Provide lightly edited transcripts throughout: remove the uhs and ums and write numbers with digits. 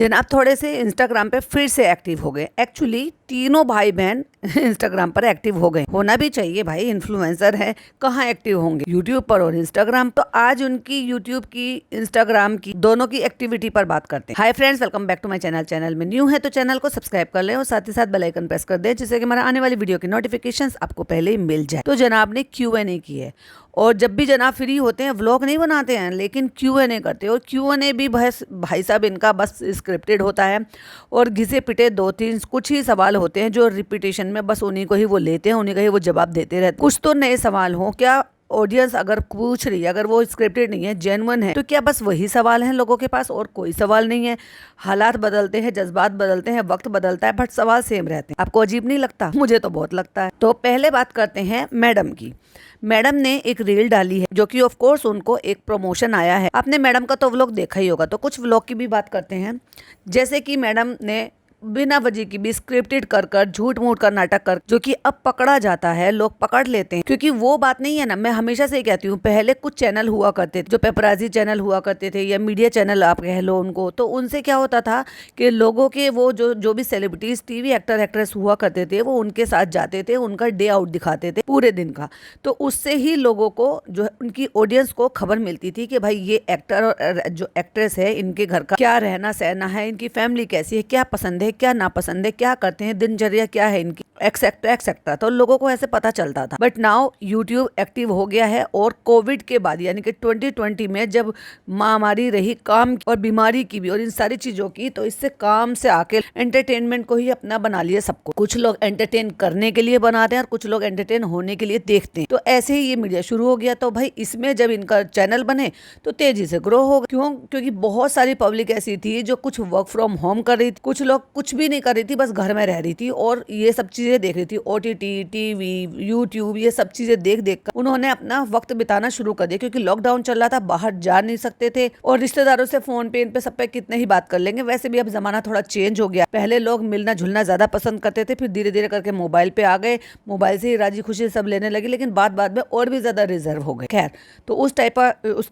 जनाब थोड़े से इंस्टाग्राम पे फिर से एक्टिव हो गए। एक्चुअली तीनों भाई बहन इंस्टाग्राम पर एक्टिव हो गए। होना भी चाहिए भाई, इन्फ्लुएंसर है, कहाँ एक्टिव होंगे, यूट्यूब पर और इंस्टाग्राम। तो आज उनकी यूट्यूब की, इंस्टाग्राम की, दोनों की एक्टिविटी पर बात करते हैं। Hi friends, welcome back to my channel. Channel में न्यू है तो चैनल को सब्सक्राइब कर लें और साथ ही साथ बेल आइकन प्रेस कर दें, जिससे कि हमारा आने वाली वीडियो की नोटिफिकेशंस आपको पहले ही मिल जाए। तो जनाब ने Q&A की है, और जब भी जनाब फ्री होते हैं व्लॉग नहीं बनाते हैं, लेकिन Q&A करते हैं। और Q&A भी भाई साहब इनका बस स्क्रिप्टेड होता है, और घिसे पिटे 2-3 कुछ ही सवाल होते हैं जो रिपीटेशन में बस उन्हीं को ही वो लेते हैं, उन्हीं का ही वो जवाब देते रहते हैं। कुछ तो नए सवाल हो, क्या ऑडियंस अगर पूछ रही है, अगर वो स्क्रिप्टेड नहीं है, जेन्युइन है, तो क्या बस वही सवाल हैं लोगों के पास और कोई सवाल नहीं है? हालात बदलते हैं, जज्बात बदलते हैं, वक्त बदलता है, बट सवाल सेम रहते हैं। आपको अजीब नहीं लगता? मुझे तो बहुत लगता है। तो पहले बात करते हैं मैडम की। मैडम ने एक रील डाली है जो कि ऑफ कोर्स उनको एक प्रमोशन आया है। आपने मैडम का तो व्लॉग देखा ही होगा, तो कुछ व्लॉग की भी बात करते हैं। जैसे कि मैडम ने बिना वजह की भी स्क्रिप्टेड कर झूठ मूठ कर नाटक कर, जो कि अब पकड़ा जाता है, लोग पकड़ लेते हैं। क्योंकि वो बात नहीं है ना, मैं हमेशा से कहती हूँ, पहले कुछ चैनल हुआ करते थे जो पेपराजी चैनल हुआ करते थे, या मीडिया चैनल आप कह लो उनको। तो उनसे क्या होता था कि लोगों के वो जो भी सेलिब्रिटीज, टीवी एक्टर एक्ट्रेस हुआ करते थे, वो उनके साथ जाते थे, उनका डे आउट दिखाते थे पूरे दिन का। तो उससे ही लोगों को, जो उनकी ऑडियंस को खबर मिलती थी कि भाई ये एक्टर और जो एक्ट्रेस है, इनके घर का क्या रहना सहना है, इनकी फैमिली कैसी है, क्या पसंद है, क्या नापसंद है, क्या करते हैं, दिनचर्या क्या है इनकी, एक्सेट्रा एक्सेट्रा। तो लोगों को ऐसे पता चलता था। बट नाउ यूट्यूब एक्टिव हो गया है, और कोविड के बाद यानी कि 2020 में जब महामारी रही काम और बीमारी की भी और इन सारी चीजों की, तो इससे काम से आके एंटरटेनमेंट को ही अपना बना लिया सबको। कुछ लोग एंटरटेन करने के लिए बनाते हैं और कुछ लोग एंटरटेन होने के लिए देखते हैं। तो ऐसे ही ये मीडिया शुरू हो गया। तो भाई इसमें जब इनका चैनल बने तो तेजी से ग्रो होगा। क्यों? क्योंकि बहुत सारी पब्लिक ऐसी थी जो कुछ वर्क फ्रॉम होम कर रही थी, कुछ लोग कुछ भी नहीं कर रही थी, बस घर में रह रही थी और ये सब चीजें देख रही थी। OTT, टीवी, यूट्यूब, ये सब चीजें देख देख कर उन्होंने अपना वक्त बिताना शुरू कर दिया। क्योंकि लॉकडाउन चल रहा था, बाहर जा नहीं सकते थे, और रिश्तेदारों से फोन पे, इन पे, सब पे कितने ही बात कर लेंगे। वैसे भी अब जमाना थोड़ा चेंज हो गया। पहले लोग मिलना जुलना ज्यादा पसंद करते थे, फिर धीरे धीरे करके मोबाइल पे आ गए, मोबाइल से ही राजी खुशी सब लेने लगे, लेकिन बाद बाद में और भी ज्यादा रिजर्व हो गए। खैर, तो उस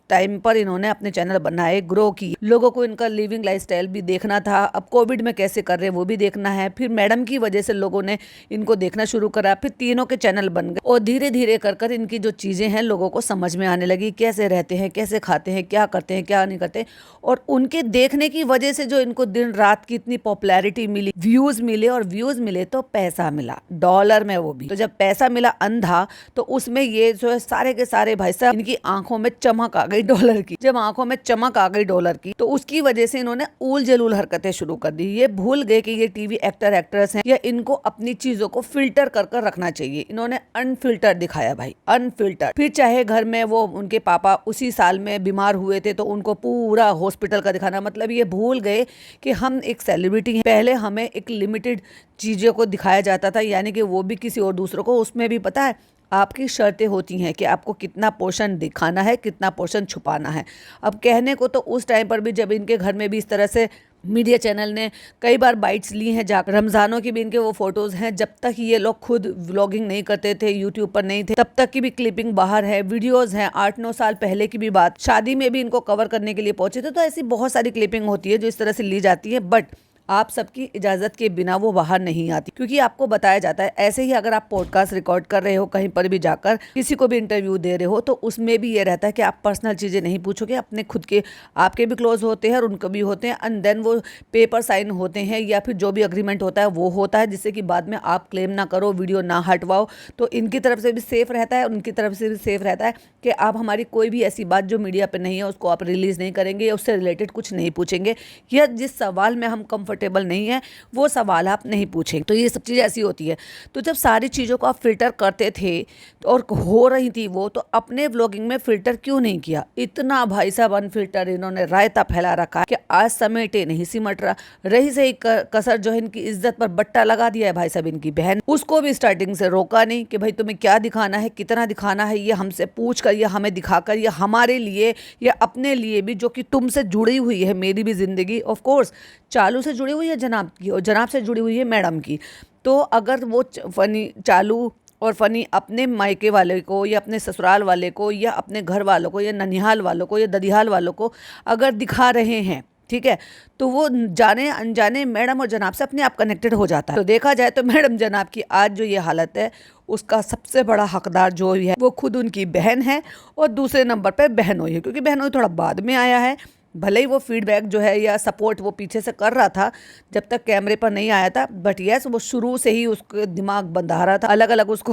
टाइम पर इन्होंने अपने चैनल बनाए, ग्रो की, लोगों को इनका लिविंग लाइफस्टाइल भी देखना था। अब कोविड में कैसे कर रहे हैं वो भी देखना है। फिर मैडम की वजह से लोगों ने इनको देखना शुरू करा, फिर तीनों के चैनल बन गए, और धीरे धीरे कर इनकी जो चीजें हैं लोगों को समझ में आने लगी, कैसे रहते हैं, कैसे खाते हैं, क्या करते हैं, क्या नहीं करते। और उनके देखने की वजह से जो इनको दिन रात की इतनी पॉपुलैरिटी मिली, व्यूज मिले, और व्यूज मिले तो पैसा मिला, डॉलर में वो भी। तो जब पैसा मिला अंधा, तो उसमें ये जो है सारे के सारे भाई साहब, इनकी आंखों में चमक आ गई डॉलर की। जब आंखों में चमक आ गई डॉलर की, तो उसकी वजह से इन्होंने ऊल जलूल हरकतें शुरू कर दी। ये भूल गए कि ये टीवी एक्टर एक्ट्रेस हैं, या इनको अपनी चीजों को फिल्टर कर रखना चाहिए। इन्होंने अनफिल्टर दिखाया भाई, अनफिल्टर। फिर चाहे घर में वो उनके पापा उसी साल में बीमार हुए थे, तो उनको पूरा हॉस्पिटल का दिखाना। मतलब ये भूल गए कि हम एक सेलिब्रिटी हैं। पहले हमें एक लिमिटेड चीजों को दिखाया जाता था, यानी कि वो भी किसी और दूसरों को। उसमें भी पता है आपकी शर्तें होती हैं कि आपको कितना पोर्शन दिखाना है, कितना पोर्शन छुपाना है। अब कहने को तो उस टाइम पर भी जब इनके घर में भी इस तरह से मीडिया चैनल ने कई बार बाइट्स ली हैं जाकर, रमजानों की भी इनके वो फोटोज हैं, जब तक ये लोग खुद व्लॉगिंग नहीं करते थे, यूट्यूब पर नहीं थे, तब तक की भी क्लिपिंग बाहर है, वीडियोस हैं। 8-9 साल पहले की भी बात, शादी में भी इनको कवर करने के लिए पहुंचे थे। तो ऐसी बहुत सारी क्लिपिंग होती है जो इस तरह से ली जाती है, बट आप सबकी इजाजत के बिना वो बाहर नहीं आती। क्योंकि आपको बताया जाता है, ऐसे ही अगर आप पॉडकास्ट रिकॉर्ड कर रहे हो, कहीं पर भी जाकर किसी को भी इंटरव्यू दे रहे हो, तो उसमें भी ये रहता है कि आप पर्सनल चीजें नहीं पूछोगे। अपने खुद के, आपके भी क्लोज होते हैं और उनको भी होते हैं, एंड देन वो पेपर साइन होते हैं, या फिर जो भी अग्रीमेंट होता है वो होता है, जिससे कि बाद में आप क्लेम ना करो, वीडियो ना हटवाओ। तो इनकी तरफ से भी सेफ रहता है, उनकी तरफ से भी सेफ रहता है कि आप हमारी कोई भी ऐसी बात जो मीडिया पर नहीं है उसको आप रिलीज नहीं करेंगे, या उससे रिलेटेड कुछ नहीं पूछेंगे, या जिस सवाल में हम कंफर्टेबल नहीं है वो सवाल आप नहीं पूछेंगे। तो ये सब चीज़ ऐसी होती है। तो जब सारी चीज़ों को आप फिल्टर करते थे और हो रही थी वो, तो अपने व्लॉगिंग में फिल्टर क्यों नहीं किया? इतना भाई साहब अनफिल्टर इन्होंने रायता फैला रखा है कि आज समेटे नहीं सिमट रहा। रही सही कसर जो है इनकी इज्जत पर बट्टा लगा दिया है भाई साहब। इनकी बहन, उसको भी स्टार्टिंग से रोका नहीं कि भाई तुम्हें क्या दिखाना है, कितना दिखाना है, ये हमसे पूछ कर या हमें दिखाकर, या हमारे लिए या अपने लिए भी, जो कि तुमसे जुड़ी हुई है। मेरी भी जिंदगी ऑफ कोर्स चालू से जुड़ी हुई है जनाब की, और जनाब से जुड़ी हुई है मैडम की। तो अगर वो फनी चालू और फनी अपने मायके वाले को, या अपने ससुराल वाले को, या अपने घर वालों को, या ननिहाल वालों को, या ददिहाल वालों को अगर दिखा रहे हैं, ठीक है, तो वो जाने अनजाने मैडम और जनाब से अपने आप कनेक्टेड हो जाता है। तो देखा जाए तो मैडम जनाब की आज जो ये हालत है उसका सबसे बड़ा हकदार जो है वो खुद उनकी बहन है, और दूसरे नंबर पर बहनोई है, क्योंकि बहनोई थोड़ा बाद में आया है। भले ही वो फीडबैक जो है या सपोर्ट वो पीछे से कर रहा था जब तक कैमरे पर नहीं आया था, बट यस वो शुरू से ही उसको दिमाग बंधा रहा था, अलग अलग उसको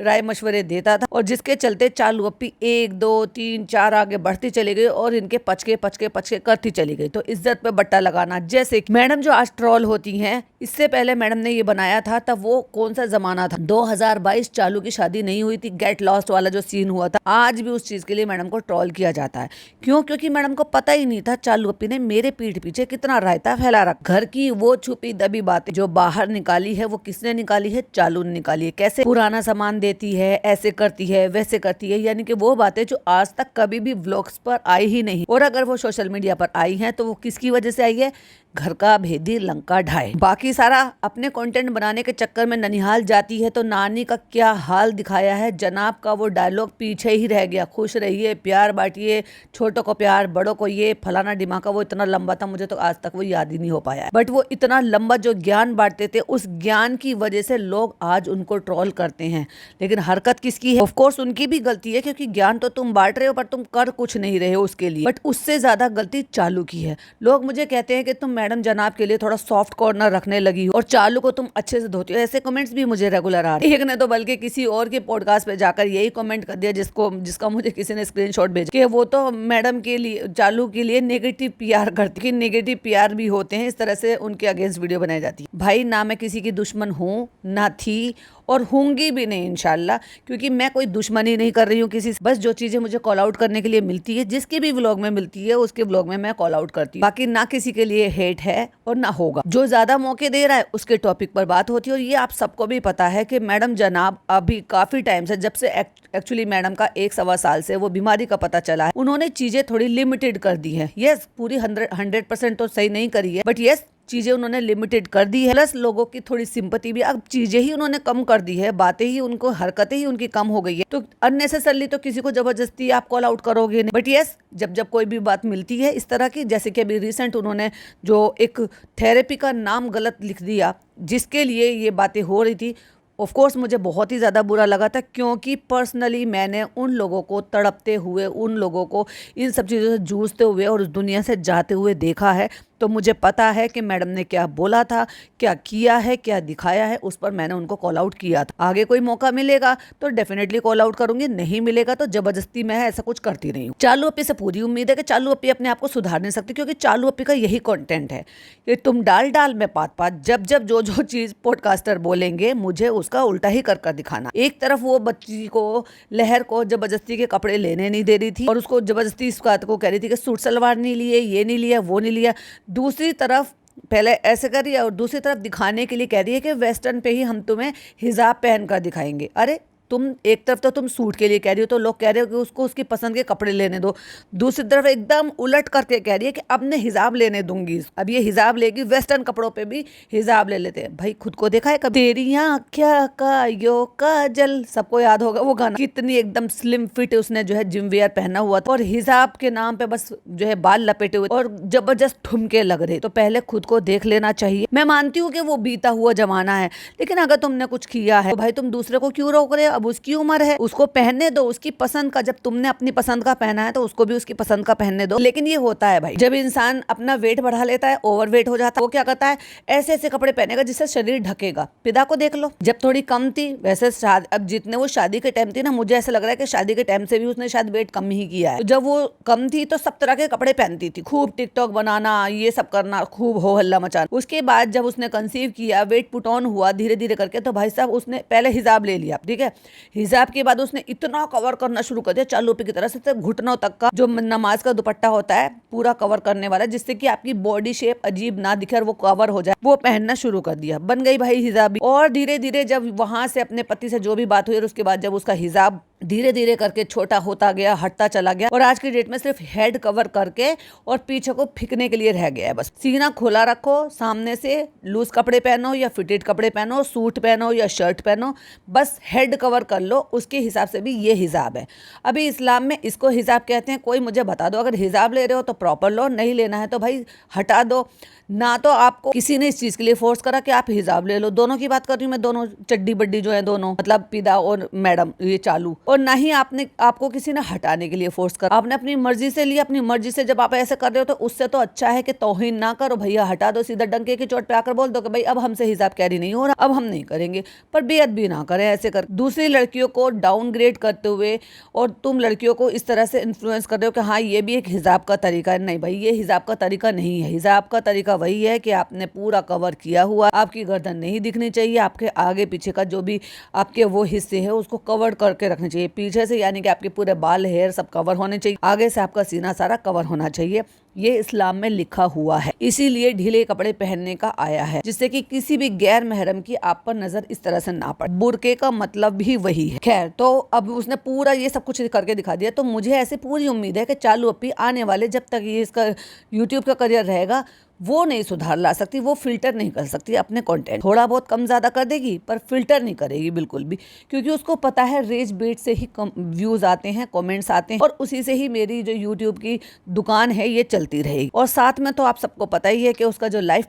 राय मशवरे देता था, और जिसके चलते चालू अपी 1 2 3 4 आगे बढ़ती चली गई और इनके पचके पचके पचके करती चली गई। तो इज्जत पे बट्टा लगाना, जैसे मैडम जो आज ट्रोल होती हैं, इससे पहले मैडम ने ये बनाया था तब वो कौन सा जमाना था, 2022 चालू की शादी नहीं हुई थी, गेट लॉस्ट वाला जो सीन हुआ था, आज भी उस चीज के लिए मैडम को ट्रोल किया जाता है। क्यों? क्योंकि मैडम को पता ही नहीं था चालू अपी ने मेरे पीठ पीछे कितना रायता फैला रखा। घर की वो छुपी दबी बातें जो बाहर निकाली है वो किसने निकाली है? चालू ने निकाली है। कैसे पुराना सामान देती है, ऐसे करती है, वैसे करती है, यानी कि वो बातें जो आज तक कभी भी व्लॉग्स पर आई ही नहीं, और अगर वो सोशल मीडिया पर आई हैं तो वो किसकी वजह से आई है? घर का भेदी लंका ढाए। बाकी सारा अपने कंटेंट बनाने के चक्कर में ननिहाल जाती है तो नानी का क्या हाल दिखाया है। जनाब का वो डायलॉग पीछे ही रह गया, खुश रहिए, प्यार बांटिए, छोटों को प्यार, बड़ों को ये फलाना डिमाका, वो इतना लंबा था मुझे तो आज तक वो याद ही नहीं हो पाया। बट वो इतना लंबा जो ज्ञान बांटते थे, उस ज्ञान की वजह से लोग आज उनको ट्रोल करते हैं। लेकिन हरकत किसकी है? ऑफकोर्स उनकी भी गलती है, क्योंकि ज्ञान तो तुम बांट रहे हो पर तुम कर कुछ नहीं रहे हो उसके लिए। बट उससे ज्यादा गलती चालू की है। लोग मुझे कहते हैं कि तुम मैडम जनाब के लिए थोड़ा सॉफ्ट कॉर्नर रखने लगी हो और चालू को तुम अच्छे से धोती हो। ऐसे कमेंट्स भी मुझे रेगुलर आ रहे हैं। एक ने तो बल्कि किसी और के पॉडकास्ट पे जाकर यही कमेंट कर दिया जिसका मुझे किसी ने स्क्रीनशॉट भेजा कि वो तो मैडम के लिए, चालू के लिए नेगेटिव पीआर करती है। नेगेटिव पीआर भी होते हैं, इस तरह से उनके अगेंस्ट वीडियो बनाई जाती है। भाई ना मैं किसी की दुश्मन हूँ, ना थी, और होंगी भी नहीं इंशाल्लाह, क्योंकि मैं कोई दुश्मनी नहीं कर रही हूँ किसी से। बस जो चीजें मुझे कॉल आउट करने के लिए मिलती है, जिसके भी व्लॉग में मिलती है उसके व्लॉग में मैं कॉल आउट करती हूँ। बाकी ना किसी के लिए हेट है और ना होगा। जो ज्यादा मौके दे रहा है उसके टॉपिक पर बात होती है, और ये आप सबको भी पता है कि मैडम जनाब अभी काफी टाइम से, जब से एक्चुअली मैडम का 1-1.25 साल से वो बीमारी का पता चला है, उन्होंने चीजें थोड़ी लिमिटेड कर दी है। यस, पूरी 100% तो सही नहीं करी है, बट यस चीजें उन्होंने लिमिटेड कर दी है। प्लस लोगों की थोड़ी सिंपैथी भी, अब चीजें ही उन्होंने कम कर दी है, बातें ही उनको, हरकतें ही उनकी कम हो गई है। तो अननेसेसरली तो किसी को जबरदस्ती आप कॉल आउट करोगे नहीं। बट यस, जब कोई भी बात मिलती है इस तरह की, जैसे कि अभी रिसेंट उन्होंने जो एक थेरेपी का नाम गलत लिख दिया, जिसके लिए ये बातें हो रही थी, ऑफ कोर्स मुझे बहुत ही ज़्यादा बुरा लगा था, क्योंकि पर्सनली मैंने उन लोगों को तड़पते हुए, उन लोगों को इन सब चीज़ों से जूझते हुए और उस दुनिया से जाते हुए देखा है। तो मुझे पता है कि मैडम ने क्या बोला था, क्या किया है, क्या दिखाया है, उस पर मैंने उनको कॉल आउट किया था। आगे कोई मौका मिलेगा तो डेफिनेटली कॉल आउट करूंगी, नहीं मिलेगा तो जबरदस्ती मैं ऐसा कुछ करती नहीं हूँ। चालू अपी से पूरी उम्मीद है कि चालू अपी अपने आप को सुधार नहीं सकती, क्योंकि चालू अपी का यही कंटेंट है कि तुम डाल में पात, जब जो चीज़ पॉडकास्टर बोलेंगे मुझे उसका उल्टा ही कर दिखाना। एक तरफ वो बच्ची को, लहर को जबरदस्ती के कपड़े लेने नहीं दे रही थी और उसको जबरदस्ती इस बात को कह रही थी कि सूट सलवार नहीं लिए, ये नहीं लिया, वो नहीं लिया। दूसरी तरफ पहले ऐसे कर रही है और दूसरी तरफ दिखाने के लिए कह रही है कि वेस्टर्न पे ही हम तुम्हें हिजाब पहनकर दिखाएंगे। अरे तुम एक तरफ तो तुम सूट के लिए कह रही हो तो लोग कह रहे हो कि उसको उसकी पसंद के कपड़े लेने दो, दूसरी तरफ एकदम उलट करके कह रही है कि अब मैं हिजाब लेने दूंगी, अब ये हिजाब लेगी, वेस्टर्न कपड़ों पे भी हिजाब ले लेते हैं। भाई खुद को देखा है कभी? तेरी आँखिया का यो काजल, सबको याद होगा वो गाना। कितनी एकदम स्लिम फिट उसने जो है जिम वेयर पहना हुआ था और हिजाब के नाम पे बस जो है बाल लपेटे हुए और जबरदस्त ठुमके लग रहे। तो पहले खुद को देख लेना चाहिए। मैं मानती हूँ कि वो बीता हुआ जमाना है, लेकिन अगर तुमने कुछ किया है तो भाई तुम दूसरे को क्यों रोक रहे हो? अब उसकी उम्र है, उसको पहनने दो उसकी पसंद का। जब तुमने अपनी पसंद का पहना है तो उसको भी उसकी पसंद का पहनने दो। लेकिन ये होता है भाई, जब इंसान अपना वेट बढ़ा लेता है, ओवर वेट हो जाता है, वो क्या करता है, ऐसे ऐसे कपड़े पहनेगा जिससे शरीर ढकेगा। पिता को देख लो, जब थोड़ी कम थी वैसे अब जितने वो शादी के टाइम थी ना, मुझे ऐसा लग रहा है कि शादी के टाइम से भी उसने शायद वेट कम ही किया है। तो जब वो कम थी तो सब तरह के कपड़े पहनती थी, खूब टिकटॉक बनाना, ये सब करना, खूब हो हल्ला मचाना। उसके बाद जब उसने कंसीव किया, वेट पुट ऑन हुआ धीरे धीरे करके, तो भाई साहब उसने पहले हिजाब ले लिया, ठीक है। हिजाब के बाद उसने इतना कवर करना शुरू कर दिया चालू पे की तरह से, घुटनों तक का जो नमाज का दुपट्टा होता है पूरा कवर करने वाला, जिससे कि आपकी बॉडी शेप अजीब ना दिखे और वो कवर हो जाए, वो पहनना शुरू कर दिया। बन गई भाई हिजाबी। और धीरे धीरे जब वहां से अपने पति से जो भी बात हुई और उसके बाद जब उसका हिजाब धीरे धीरे करके छोटा होता गया, हटता चला गया और आज की डेट में सिर्फ हेड कवर करके और पीछे को फिकने के लिए रह गया है। बस सीना खुला रखो, सामने से लूज कपड़े पहनो या फिटेड कपड़े पहनो, सूट पहनो या शर्ट पहनो, बस हेड कवर कर लो। उसके हिसाब से भी ये हिजाब है। अभी इस्लाम में इसको हिजाब कहते हैं। कोई मुझे बता दो, अगर हिजाब ले रहे हो तो प्रॉपर लो, नहीं लेना है तो भाई हटा दो। ना तो आपको किसी ने इस चीज के लिए फोर्स करा कि आप हिजाब ले लो, दोनों की बात कर रही हूँ मैं, दोनों चड्डी बड्डी जो है दोनों, मतलब पिदा और मैडम ये चालू, और ना ही आपको किसी ने हटाने के लिए फोर्स करा। आपने अपनी मर्जी से लिया, अपनी मर्जी से जब आप ऐसे कर रहे हो तो उससे तो अच्छा है कि तौहीन ना करो, भैया हटा दो, सीधा डंके की चोट पे आकर बोल दो कि भाई अब हमसे हिजाब कैरी नहीं हो रहा, अब हम नहीं करेंगे, पर बेअदबी ना करें ऐसे कर दूसरी लड़कियों को डाउनग्रेड करते हुए और तुम लड़कियों को इस तरह से इन्फ्लुएंस कर रहे हो कि हाँ ये भी एक हिजाब का तरीका है। नहीं भाई, ये हिजाब का तरीका नहीं है। हिजाब का तरीका वही है कि आपने पूरा कवर किया हुआ, आपकी गर्दन नहीं दिखनी चाहिए, आपके आगे पीछे का जो भी आपके वो हिस्से है उसको कवर करके रखने चाहिए। पीछे से यानी कि आपके पूरे बाल, हेयर सब कवर होने चाहिए, आगे से आपका सीना सारा कवर होना चाहिए। ये इस्लाम में लिखा हुआ है, इसीलिए ढीले कपड़े पहनने का आया है, जिससे कि किसी भी गैर महरम की आप पर नजर इस तरह से ना पड़े। बुरके का मतलब भी वही है। खैर, तो अब उसने पूरा ये सब कुछ करके दिखा दिया, तो मुझे ऐसे पूरी उम्मीद है कि चालू अपी आने वाले जब तक ये इसका यूट्यूब का करियर रहेगा वो नहीं सुधार ला सकती, वो फिल्टर नहीं कर सकती अपने कंटेंट। थोड़ा बहुत कम ज्यादा कर देगी पर फिल्टर नहीं करेगी बिल्कुल भी, क्योंकि उसको पता है रेज बेट से ही व्यूज आते हैं, कमेंट्स आते हैं और उसी से ही मेरी जो यूट्यूब की दुकान है ये चलती रहेगी। और साथ में तो आप सबको पता ही है कि उसका जो लाइफ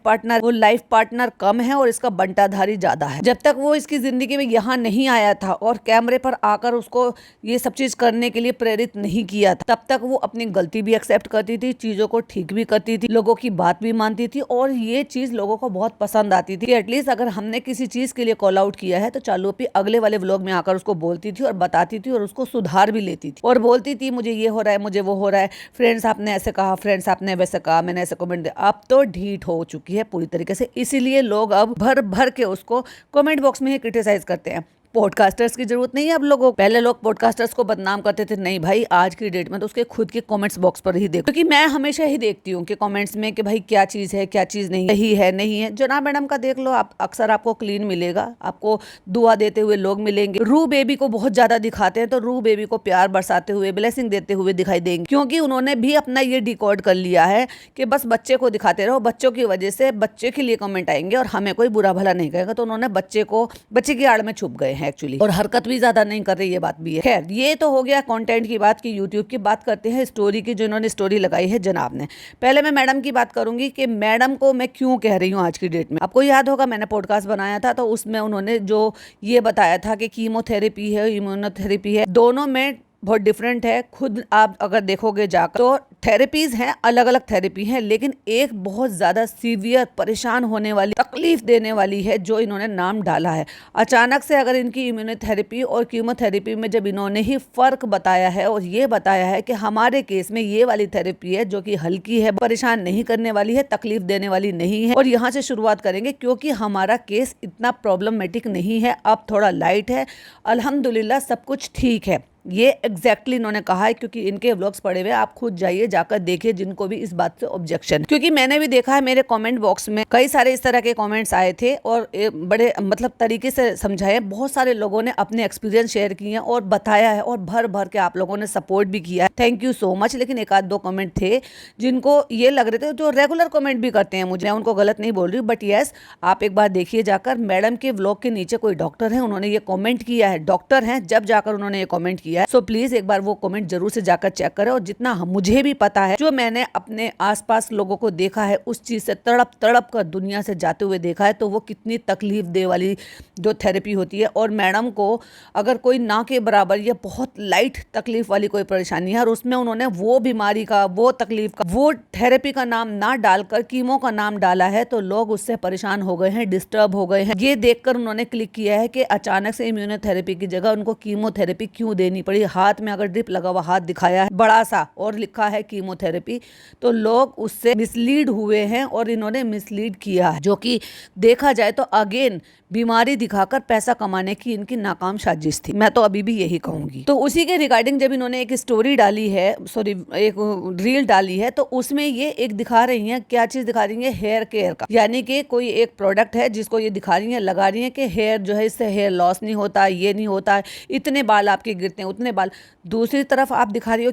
पार्टनर कम है और इसका बंटाधारी ज्यादा है। जब तक वो इसकी जिंदगी में यहाँ नहीं आया था और कैमरे पर आकर उसको ये सब चीज करने के लिए प्रेरित नहीं किया था, तब तक वो अपनी गलती भी एक्सेप्ट करती थी, चीजों को ठीक भी करती थी, लोगों की बात भी मानती थी और ये चीज लोगों को बहुत पसंद आती थी। एटलीस्ट अगर हमने किसी चीज के लिए कॉल आउट किया है तो चालू अपनी अगले वाले व्लॉग में आकर उसको बोलती थी और बताती थी और उसको सुधार भी लेती थी और बोलती थी मुझे ये हो रहा है, मुझे वो हो रहा है, फ्रेंड्स आपने ऐसे कहा, फ्रेंड्स आपने वैसे कहा, मैंने ऐसे कमेंट दिया। अब तो ढीठ हो चुकी है पूरी तरीके से, इसीलिए लोग अब भर भर के उसको कमेंट बॉक्स में ही क्रिटिसाइज करते हैं। पॉडकास्टर्स की जरूरत नहीं है अब लोगों को। पहले लोग पॉडकास्टर्स को बदनाम करते थे, नहीं भाई आज की डेट में तो उसके खुद के कमेंट्स बॉक्स पर ही देखो, क्योंकि मैं हमेशा ही देखती हूँ कि कमेंट्स में कि भाई क्या चीज है, क्या चीज नहीं, सही है नहीं है। जनाब मैडम का देख लो आप, अक्सर आपको क्लीन मिलेगा, आपको दुआ देते हुए लोग मिलेंगे। रू बेबी को बहुत ज्यादा दिखाते हैं तो रू बेबी को प्यार बरसाते हुए, ब्लेसिंग देते हुए दिखाई देंगे, क्योंकि उन्होंने भी अपना ये डिकोड कर लिया है कि बस बच्चे को दिखाते रहो, बच्चों की वजह से बच्चे के लिए कमेंट आएंगे और हमें कोई बुरा भला नहीं कहेगा। तो उन्होंने बच्चे की आड़ में छुप गए हैं एक्चुअली, और हरकत भी ज्यादा नहीं कर रही, ये बात भी है। खैर, ये तो हो गया कंटेंट की बात की, यूट्यूब की बात करते हैं स्टोरी की, जो इन्होंने स्टोरी लगाई है जनाब ने। पहले मैं मैडम की बात करूंगी कि मैडम को मैं क्यों कह रही हूँ आज की डेट में। आपको याद होगा मैंने पॉडकास्ट बनाया था तो उसमें उन्होंने जो ये बताया था कि कीमोथेरेपी है, इम्यूनोथेरेपी है, दोनों में बहुत डिफरेंट है। खुद आप अगर देखोगे जाकर तो थेरेपीज हैं, अलग अलग थेरेपी हैं, लेकिन एक बहुत ज्यादा सीवियर, परेशान होने वाली, तकलीफ देने वाली है जो इन्होंने नाम डाला है। अचानक से अगर इनकी इम्यूनोथेरेपी और कीमोथेरेपी में जब इन्होंने ही फर्क बताया है और ये बताया है कि हमारे केस में ये वाली थेरेपी है जो कि हल्की है, परेशान नहीं करने वाली है, तकलीफ देने वाली नहीं है, और यहाँ से शुरुआत करेंगे क्योंकि हमारा केस इतना प्रॉब्लमेटिक नहीं है, अब थोड़ा लाइट है, अल्हम्दुलिल्लाह सब कुछ ठीक है। ये एग्जैक्टली इन्होंने कहा है, क्योंकि इनके व्लॉग्स पड़े हुए, आप खुद जाइए जाकर देखिए जिनको भी इस बात से ऑब्जेक्शन। क्योंकि मैंने भी देखा है मेरे कमेंट बॉक्स में कई सारे इस तरह के कमेंट्स आए थे और बड़े मतलब तरीके से समझाए। बहुत सारे लोगों ने अपने एक्सपीरियंस शेयर किए हैं और बताया है और भर भर के आप लोगों ने सपोर्ट भी किया है, थैंक यू सो मच। लेकिन एक आध दो कमेंट थे जिनको ये लग रहे थे, जो रेगुलर कमेंट भी करते हैं, मुझे उनको गलत नहीं बोल रही, बट यस आप एक बार देखिए जाकर, मैडम के व्लॉग के नीचे कोई डॉक्टर है, उन्होंने ये कॉमेंट किया है, डॉक्टर है जब जाकर उन्होंने ये कॉमेंट किया है। सो प्लीज एक बार वो कमेंट जरूर से जाकर चेक करें। और जितना मुझे भी पता है, जो मैंने अपने आसपास लोगों को देखा है, उस चीज से तड़प तड़प कर दुनिया से जाते हुए देखा है, तो वो कितनी तकलीफ दे वाली जो थेरेपी होती है। और मैडम को अगर कोई ना के बराबर या बहुत लाइट तकलीफ वाली कोई परेशानी है और उसमें उन्होंने वो बीमारी का, वो तकलीफ का, वो थेरेपी का नाम ना डालकर कीमो का नाम डाला है, तो लोग उससे परेशान हो गए हैं, डिस्टर्ब हो गए हैं। ये देखकर उन्होंने क्लिक किया है कि अचानक से इम्यूनोथेरेपी की जगह उनको कीमोथेरेपी क्यों देनी पड़ी। हाथ में अगर ड्रिप लगा हुआ हाथ दिखाया है बड़ा सा और लिखा है कीमोथेरेपी, तो लोग उससे मिसलीड हुए हैं और इन्होंने मिसलीड किया है, जो कि देखा जाए तो अगेन बीमारी दिखाकर पैसा कमाने की इनकी नाकाम साजिश थी। मैं तो अभी भी यही कहूंगी। तो उसी के रिगार्डिंग जब इन्होंने एक स्टोरी डाली है, सॉरी एक रील डाली है, तो उसमें ये एक दिखा रही हैं, क्या चीज दिखा रही है, हेयर केयर का, यानी कि कोई एक प्रोडक्ट है जिसको ये दिखा रही है, लगा रही है कि हेयर जो है इससे हेयर लॉस नहीं होता, ये नहीं होता, इतने बाल आपके गिरते हैं, उतने बाल। दूसरी तरफ आप दिखा रही हो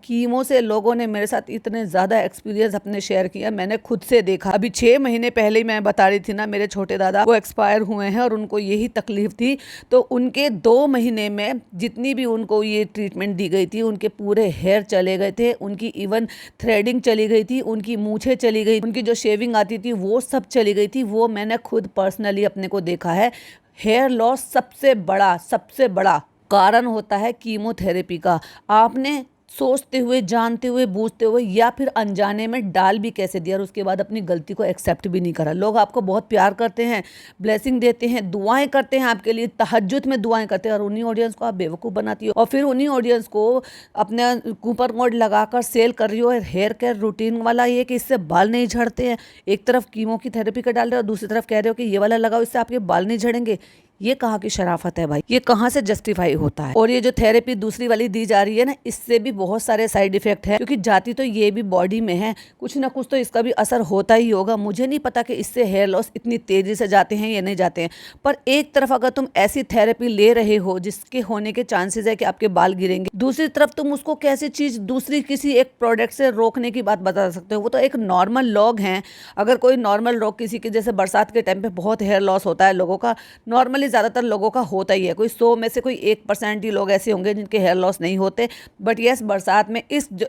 कीमो से लोगों ने मेरे साथ इतने ज़्यादा एक्सपीरियंस अपने शेयर किया, मैंने खुद से देखा। अभी 6 महीने पहले ही मैं बता रही थी ना, मेरे छोटे दादा वो एक्सपायर हुए हैं और उनको यही तकलीफ थी। तो उनके 2 महीने में जितनी भी उनको ये ट्रीटमेंट दी गई थी, उनके पूरे हेयर चले गए थे, उनकी इवन थ्रेडिंग चली गई थी, उनकी मूछें चली गई, उनकी जो शेविंग आती थी वो सब चली गई थी। वो मैंने खुद पर्सनली अपने को देखा है। हेयर लॉस सबसे बड़ा कारण होता है कीमोथेरेपी का। आपने सोचते हुए, जानते हुए, बूझते हुए या फिर अनजाने में डाल भी कैसे दिया और उसके बाद अपनी गलती को एक्सेप्ट भी नहीं करा। लोग आपको बहुत प्यार करते हैं, ब्लेसिंग देते हैं, दुआएं करते हैं आपके लिए, तहज्जुद में दुआएं करते हैं और उन्हीं ऑडियंस को आप बेवकूफ़ बनाती हो और फिर उन्हीं ऑडियंस को अपना कूपन कोड लगाकर सेल कर रही हो। हेयर केयर रूटीन वाला ये कि इससे बाल नहीं झड़ते हैं, एक तरफ कीमो की थेरेपी का डाल रहे हो और दूसरी तरफ कह रहे हो कि ये वाला लगाओ इससे आपके बाल नहीं झड़ेंगे। ये कहाँ की शराफत है भाई, ये कहाँ से जस्टिफाई होता है। और ये जो थेरेपी दूसरी वाली दी जा रही है ना, इससे भी बहुत सारे साइड इफेक्ट है, क्योंकि जाती तो ये भी बॉडी में है, कुछ ना कुछ तो इसका भी असर होता ही होगा। मुझे नहीं पता कि इससे हेयर लॉस इतनी तेजी से जाते हैं या नहीं जाते हैं, पर एक तरफ अगर तुम ऐसी थेरेपी ले रहे हो जिसके होने के चांसेस है कि आपके बाल गिरेंगे, दूसरी तरफ तुम उसको कैसी चीज दूसरी किसी एक प्रोडक्ट से रोकने की बात बता सकते हो। वो तो एक नॉर्मल लोग हैं, अगर कोई नॉर्मल लोग किसी के, जैसे बरसात के टाइम पे बहुत हेयर लॉस होता है लोगों का, नॉर्मली ज़्यादातर लोगों का होता ही है, कोई 100 में से कोई 1% ही लोग ऐसे होंगे जिनके हेयर लॉस नहीं होते। बट यस, बरसात में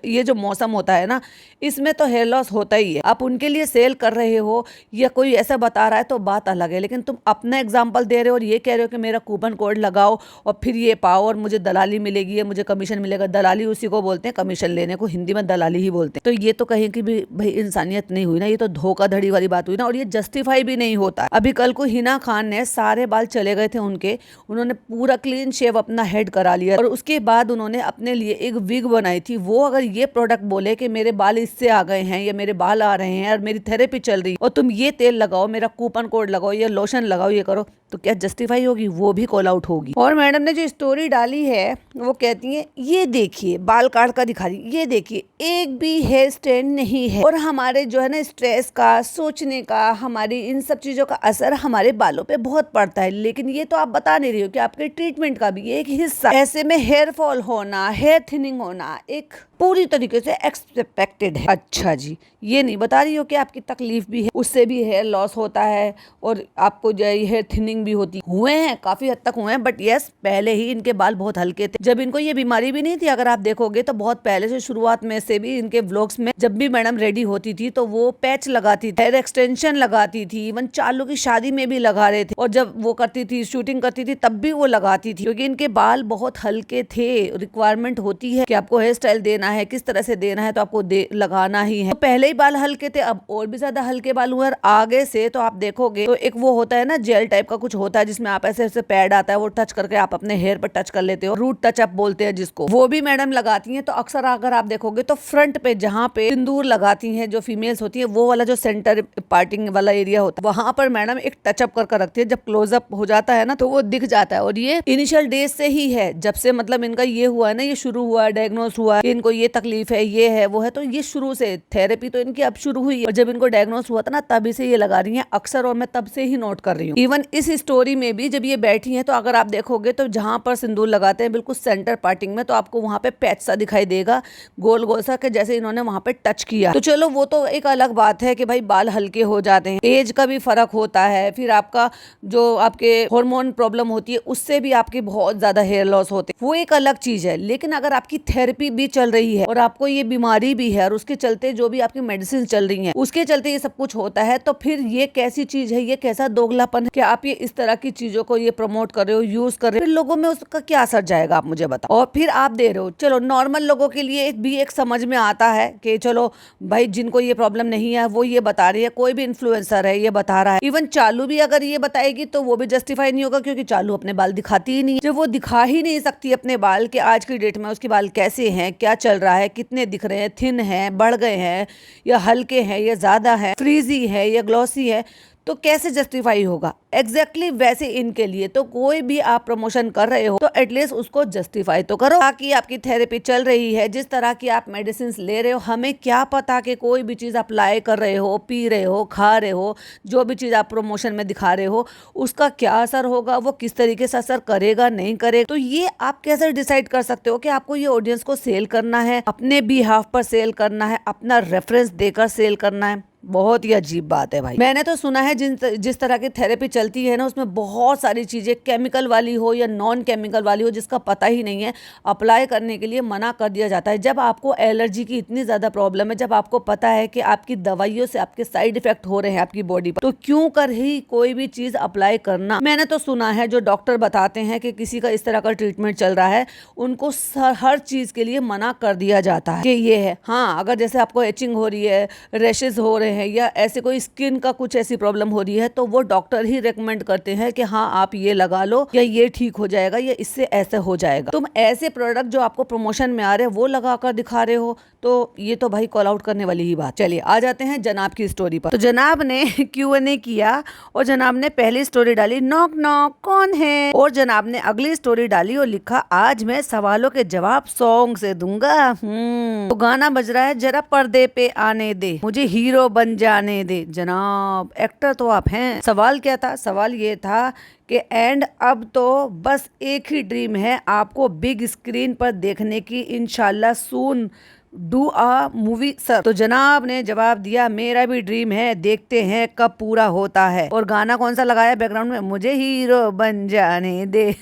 ये जो मौसम होता है ना, इसमें तो हेयर लॉस होता ही है। आप उनके लिए सेल कर रहे हो या कोई ऐसा बता रहा है तो बात अलग है, लेकिन तुम अपना एग्जाम्पल दे रहे हो और ये कह रहे हो कि मेरा कूपन कोड लगाओ और फिर ये पाओ और मुझे दलाली मिलेगी या मुझे कमीशन मिलेगा। दलाली उसी को बोलते हैं, कमीशन लेने को हिंदी में दलाली ही बोलते हैं। तो ये तो कहीं की भी भाई इंसानियत नहीं हुई ना, ये तो धोखाधड़ी वाली बात हुई ना, और ये जस्टिफाई भी नहीं होता। अभी कल को हिना खान ने सारे बाल चले गए थे उन्होंने पूरा क्लीन शेव अपना हेड करा लिया और उसके बाद उन्होंने अपने लिए एक विग बनाई थी। वो अगर ये प्रोडक्ट बोले कि मेरे बाल इससे आ गए हैं या मेरे बाल आ रहे हैं और मेरी थेरेपी चल रही और तुम ये तेल लगाओ, मेरा कूपन कोड लगाओ, ये लोशन लगाओ, ये करो, तो क्या जस्टिफाई होगी? वो भी कॉल आउट होगी। और मैडम ने जो स्टोरी डाली है वो कहती है, ये देखिए बाल काट कर दिखा रही, ये देखिए एक भी हेयर स्टैंड नहीं है। और हमारे जो है ना स्ट्रेस का, सोचने का, हमारी इन सब चीजों का असर हमारे बालों पे बहुत पड़ता है, लेकिन ये तो आप बता नहीं रही हो कि आपके ट्रीटमेंट का भी एक हिस्सा, ऐसे में हेयर फॉल होना, हेयर थिनिंग होना एक पूरी तरीके से एक्सपेक्टेड है। अच्छा जी, ये नहीं बता रही हो कि आपकी तकलीफ भी है, उससे भी हेयर लॉस होता है और आपको जो हेयर थिनिंग भी होती हुए हैं, काफी हद तक हुए हैं। बट यस, पहले ही इनके बाल बहुत हल्के थे, जब इनको ये बीमारी भी नहीं थी। अगर आप देखोगे तो बहुत पहले से, शुरुआत में से भी इनके व्लॉग्स में जब भी मैडम रेडी होती थी तो वो पैच लगाती थी, हेयर एक्सटेंशन लगाती थी, इवन चालू की शादी में भी लगा रहे थे, और जब वो करती थी, शूटिंग करती थी, तब भी वो लगाती थी, क्योंकि इनके बाल बहुत हल्के थे। रिक्वायरमेंट होती है कि आपको हेयर स्टाइल देना है, किस तरह से देना है, तो आपको लगाना ही है। तो पहले ही बाल हल्के थे, अब और भी ज्यादा हल्के बाल हुए। और आगे से तो आप देखोगे तो एक वो होता है ना, जेल टाइप का कुछ होता है जिसमें आप ऐसे ऐसे पैड आता है, वो टच करके आप अपने हेयर पर टच कर लेते हो, रूट टच अप बोलते हैं जिसको, वो भी मैडम लगाती हैं। तो अक्सर अगर आप देखोगे तो फ्रंट पे जहाँ पे सिंदूर लगाती हैं जो फीमेल्स होती है, वो वाला जो सेंटर पार्टिंग वाला एरिया होता है, वहां पर मैडम एक टचअप कर रखती है। जब क्लोजअप हो जाता है ना तो वो दिख जाता है। और ये इनिशियल डेज से ही है, जब से मतलब इनका ये हुआ है ना, ये शुरू हुआ, डायग्नोस हुआ कि इनको ये तकलीफ है, ये है, वो है, तो ये शुरू से थेरेपी तो इनकी अब शुरू हुई है। और जब इनको डायग्नोस हुआ था ना, तभी से ये लगा रही हैं अक्सर, और मैं तब से ही नोट कर रही हूँ। इवन इस स्टोरी में भी जब ये बैठी हैं तो अगर आप देखोगे तो जहां पर सिंदूर लगाते हैं बिल्कुल सेंटर पार्टिंग में, तो आपको वहां पे पैच सा दिखाई देगा, गोल गोल सा, के जैसे इन्होंने वहां पे टच किया। तो चलो वो तो एक अलग बात है कि भाई बाल हल्के हो जाते हैं, एज का भी फर्क होता है, फिर आपका जो आपके हार्मोन प्रॉब्लम होती है उससे भी आपके बहुत ज्यादा हेयर लॉस होते हैं, वो एक अलग चीज है। लेकिन अगर आपकी थेरेपी भी चल रही है और आपको ये बीमारी भी है और उसके चलते जो भी आपकी मेडिसिन चल रही है उसके चलते ये सब कुछ होता है, तो फिर ये कैसी चीज है, ये कैसा दोगलापन है कि आप ये इस तरह की चीजों को ये प्रमोट कर रहे हो, यूज कर रहे हो, फिर लोगों में उसका क्या असर जाएगा आप मुझे बताओ। और फिर आप दे रहे हो, चलो नॉर्मल लोगों के लिए भी एक समझ में आता है कि चलो भाई जिनको ये प्रॉब्लम नहीं है वो ये बता रही है, कोई भी इन्फ्लुएंसर है ये बता रहा है, इवन चालू भी अगर ये बताएगी तो वो भी जस्टिफाई नहीं होगा, क्योंकि चालू अपने बाल दिखाती ही नहीं, जब वो दिखा ही नहीं सकती अपने बाल कि आज की डेट में उसके बाल कैसे हैं, क्या चल रहा है, कितने दिख रहे हैं, थिन है, बढ़ गए हैं या हल्के हैं या ज्यादा है, फ्रीजी है या ग्लॉसी है, तो कैसे जस्टिफाई होगा? एग्जैक्टली वैसे इनके लिए तो कोई भी आप प्रमोशन कर रहे हो तो एटलीस्ट उसको जस्टिफाई तो करो। बाकी आपकी थेरेपी चल रही है, जिस तरह की आप मेडिसिन ले रहे हो, हमें क्या पता कि कोई भी चीज अप्लाई कर रहे हो, पी रहे हो, खा रहे हो, जो भी चीज आप प्रमोशन में दिखा रहे हो उसका क्या असर होगा, वो किस तरीके से असर करेगा नहीं करेगा। तो ये आप कैसे डिसाइड कर सकते हो कि आपको ये ऑडियंस को सेल करना है, अपने बिहाफ पर सेल करना है, अपना रेफरेंस देकर सेल करना है? बहुत ही अजीब बात है भाई। मैंने तो सुना है जिस तरह की थेरेपी चलती है ना, उसमें बहुत सारी चीजें केमिकल वाली हो या नॉन केमिकल वाली हो जिसका पता ही नहीं है, अप्लाई करने के लिए मना कर दिया जाता है। जब आपको एलर्जी की इतनी ज्यादा प्रॉब्लम है, जब आपको पता है कि आपकी दवाइयों से आपके साइड इफेक्ट हो रहे हैं आपकी बॉडी पर, तो क्यों कर ही कोई भी चीज अप्लाई करना। मैंने तो सुना है जो डॉक्टर बताते हैं कि किसी का इस तरह का ट्रीटमेंट चल रहा है, उनको हर चीज के लिए मना कर दिया जाता है कि ये है। हाँ, अगर जैसे आपको एचिंग हो रही है, रैशेज हो रहे हैं या ऐसे कोई स्किन का कुछ ऐसी प्रॉब्लम हो रही है, तो वो डॉक्टर ही रेकमेंड करते हैं कि हाँ आप ये लगा लो या ये ठीक हो जाएगा या इससे ऐसे हो जाएगा। तुम ऐसे प्रोडक्ट जो आपको प्रमोशन में आ रहे हैं वो लगा कर दिखा रहे हो, तो ये तो भाई कॉल आउट करने वाली ही बात। चलिए आ जाते हैं जनाब की स्टोरी पर। तो जनाब ने Q&A किया और जनाब ने पहली स्टोरी डाली, नॉक नॉक कौन है, और जनाब ने अगली स्टोरी डाली और लिखा, आज मैं सवालों के जवाब सॉन्ग से दूंगा। तो गाना बज रहा है, जरा पर्दे पे आने दे, मुझे हीरो बन जाने दे। जनाब एक्टर तो आप हैं। सवाल क्या था? सवाल ये था कि एंड अब तो बस एक ही ड्रीम है आपको बिग स्क्रीन पर देखने की, इंशाल्लाह सून डू आ मूवी सर। तो जनाब ने जवाब दिया, मेरा भी ड्रीम है, देखते हैं कब पूरा होता है। और गाना कौन सा लगाया बैकग्राउंड में? मुझे हीरो बन जाने दे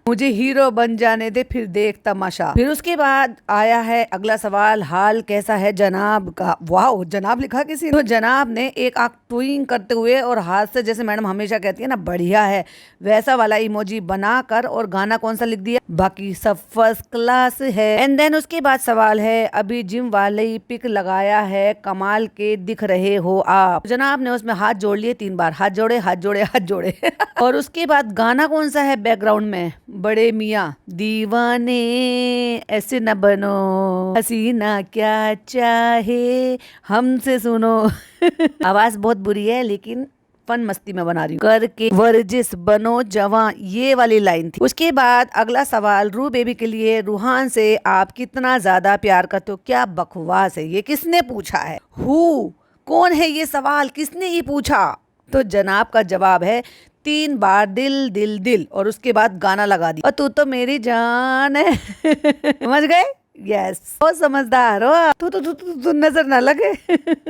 मुझे हीरो बन जाने दे, फिर देख तमाशा। फिर उसके बाद आया है अगला सवाल, हाल कैसा है जनाब का। वाह, जनाब लिखा किसी ने। तो जनाब ने एक आंख ट्विंग करते हुए और हाथ से, जैसे मैडम हमेशा कहती है ना बढ़िया है, वैसा वाला इमोजी बनाकर और गाना कौन सा लिख दिया, बाकी सब फर्स्ट क्लास है। एंड देन उसके बाद सवाल है, अभी जिम वाले पिक लगाया है, कमाल के दिख रहे हो आप। जनाब ने उसमें हाथ जोड़ लिए 3 बार, हाथ जोड़े हाथ जोड़े हाथ जोड़े और उसके बाद गाना कौन सा है बैकग्राउंड में? बड़े मियाँ दीवाने ऐसे न बनो, हसीना क्या चाहे हमसे सुनो आवाज बहुत बुरी है लेकिन फन मस्ती में बना रही हूँ। करके वर्जिश बनो जवां, ये वाली लाइन थी। उसके बाद अगला सवाल, रू बेबी के लिए रूहान से आप कितना ज्यादा प्यार करते हो। क्या बकवास है ये, किसने पूछा है? कौन है ये सवाल, किसने ये पूछा? तो जनाब का जवाब है 3 बार दिल दिल दिल, और उसके बाद गाना लगा दी, और तू तो मेरी जान है समझ गए? यस, बहुत समझदार हो तू नजर ना लगे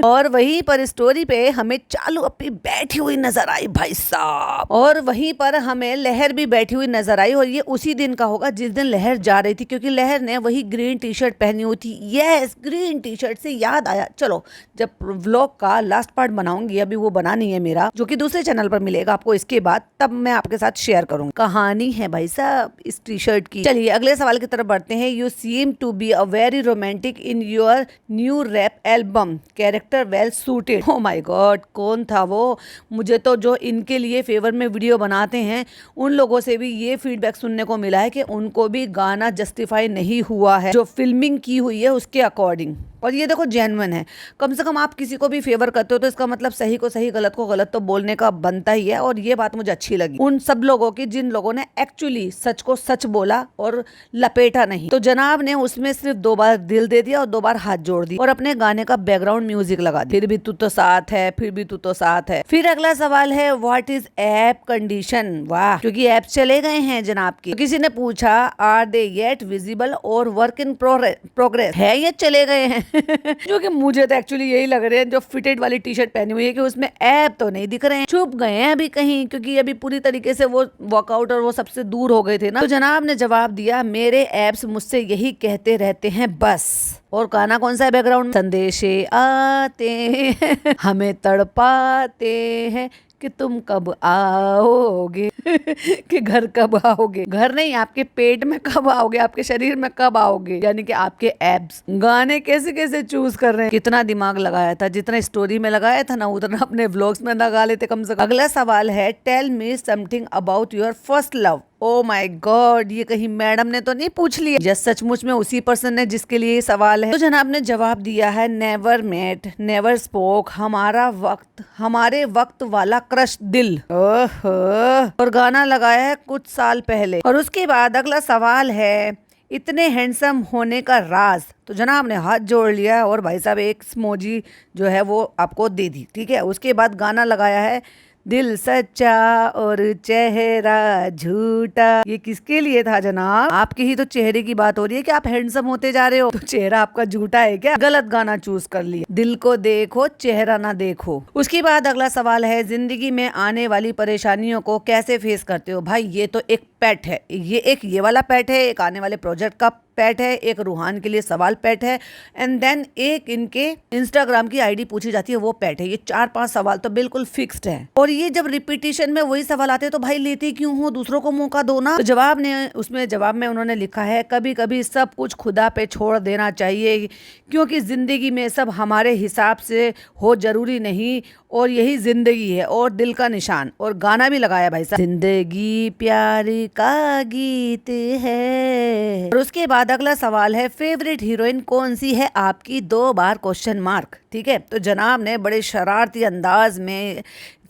और वहीं पर स्टोरी पे हमें चालू अपनी बैठी हुई नजर आई भाई साहब, और वहीं पर हमें लहर भी बैठी हुई नजर आई। और ये उसी दिन का होगा जिस दिन लहर जा रही थी, क्योंकि लहर ने वही ग्रीन टी शर्ट पहनी हुई थी। यस, ग्रीन टी शर्ट से याद आया, चलो जब व्लॉग का लास्ट पार्ट बनाऊंगी, अभी वो बना नहीं है मेरा, जो कि दूसरे चैनल पर मिलेगा आपको इसके बाद, तब मैं आपके साथ शेयर करूंगी। कहानी है भाई साहब इस टी शर्ट की। चलिए अगले सवाल की तरफ बढ़ते हैं। You seem to be a very romantic in your new rap album, character well suited. Oh my god, कौन था वो? मुझे तो जो इनके लिए फेवर में वीडियो बनाते हैं उन लोगों से भी ये फीडबैक सुनने को मिला है कि उनको भी गाना जस्टिफाई नहीं हुआ है जो फिल्मिंग की हुई है उसके अकॉर्डिंग। और ये देखो जेन्युइन है, कम से कम आप किसी को भी फेवर करते हो तो इसका मतलब सही को सही, गलत को गलत तो बोलने का बनता ही है। और ये बात मुझे अच्छी लगी उन सब लोगों की जिन लोगों ने एक्चुअली सच को सच बोला और लपेटा नहीं। तो जनाब ने उसमें सिर्फ 2 बार दिल दे दिया और 2 बार हाथ जोड़ दी और अपने गाने का बैकग्राउंड म्यूजिक लगा दिया, फिर भी तू तो साथ है, फिर भी तू तो साथ है। फिर अगला सवाल है, व्हाट इज ऐप कंडीशन। वाह, क्योंकि ऐप चले गए हैं जनाब के। तो किसी ने पूछा, आर दे येट विजिबल और वर्क इन प्रोग्रेस, है ये चले गए हैं जो कि मुझे तो एक्चुअली यही लग रहे हैं, जो फिटेड वाली टी शर्ट पहनी हुई है कि उसमें ऐप तो नहीं दिख रहे हैं, छुप गए हैं अभी कहीं, क्योंकि अभी पूरी तरीके से वो वर्कआउट और वो सबसे दूर हो गए थे ना। तो जनाब ने जवाब दिया, मेरे एप्स मुझसे यही कहते रहते हैं बस। और गाना कौन सा है बैकग्राउंड में? संदेशे आते हैं हमें तड़पाते हैं कि तुम कब आओगे कि घर कब आओगे। घर नहीं, आपके पेट में कब आओगे, आपके शरीर में कब आओगे, यानी कि आपके एब्स। गाने कैसे कैसे चूज कर रहे हैं, कितना दिमाग लगाया था, जितना स्टोरी में लगाया था ना उतना अपने व्लॉग्स में लगा लेते कम से कम। अगला सवाल है, tell me something about your first love oh my god, ये कहीं मैडम ने तो नहीं पूछ लिया? यस, सचमुच में उसी पर्सन ने जिसके लिए ये सवाल है। तो जनाब ने जवाब दिया है, नेवर मेट, नेवर स्पोक, हमारे वक्त वाला क्रश दिल। ओहो, और गाना लगाया है कुछ साल पहले। और उसके बाद अगला सवाल है, इतने हैंडसम होने का राज। तो जनाब ने हाथ जोड़ लिया और भाई साहब एक स्मोजी जो है वो आपको दे दी। ठीक है, उसके बाद गाना लगाया है, दिल सच्चा और चेहरा झूठा। ये किसके लिए था जनाब? आपके ही तो चेहरे की बात हो रही है कि आप हैंडसम होते जा रहे हो, तो चेहरा आपका झूठा है क्या? गलत गाना चूज कर लिया। दिल को देखो, चेहरा ना देखो। उसके बाद अगला सवाल है, जिंदगी में आने वाली परेशानियों को कैसे फेस करते हो? भाई ये तो एक पेट है, ये वाला पेट है, एक आने वाले प्रोजेक्ट का पेट है, एक रूहान के लिए सवाल पेट है, एंड देन एक इनके इंस्टाग्राम की आईडी पूछी जाती है, वो पेट है। ये 4-5 सवाल तो बिल्कुल फिक्स्ड है। और ये जब रिपीटिशन में वही सवाल आते हैं तो भाई लेते क्यों हो, दूसरों को मौका दो ना। तो जवाब में उन्होंने लिखा है, कभी कभी सब कुछ खुदा पे छोड़ देना चाहिए, क्योंकि जिंदगी में सब हमारे हिसाब से हो जरूरी नहीं, और यही जिंदगी है। और दिल का निशान, और गाना भी लगाया भाई साहब, जिंदगी प्यार का गीत है। और उसके बाद अगला सवाल है, फेवरेट हीरोइन कौन सी है आपकी? 2 बार क्वेश्चन मार्क। ठीक है, तो जनाब ने बड़े शरारती अंदाज में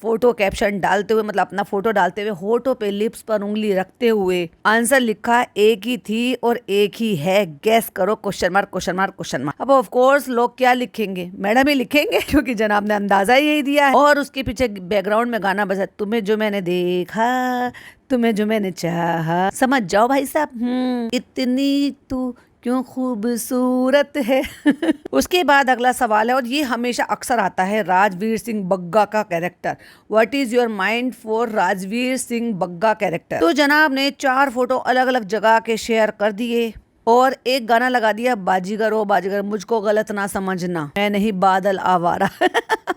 फोटो कैप्शन डालते हुए, मतलब अपना फोटो डालते हुए, होठों पे लिप्स पर उंगली रखते हुए आंसर लिखा, एक ही थी और एक ही है, गैस करो, question mark question mark question mark. अब ऑफ कोर्स लोग क्या लिखेंगे? मैडम ही लिखेंगे, क्योंकि जनाब ने अंदाजा यही दिया है। और उसके पीछे बैकग्राउंड में गाना बजा, तुम्हें जो मैंने देखा, तुम्हें जो मैंने चाहा। समझ जाओ भाई साहब, इतनी तू क्यों खूबसूरत है। उसके बाद अगला सवाल है, और ये हमेशा अक्सर आता है, राजवीर सिंह बग्गा का character. What is your mind for Rajveer Singh Bagga character? तो जनाब ने 4 फोटो अलग अलग जगह के शेयर कर दिए और एक गाना लगा दिया, बाजीगर ओ बाजीगर, मुझको गलत ना समझना, मैं नहीं बादल आवारा।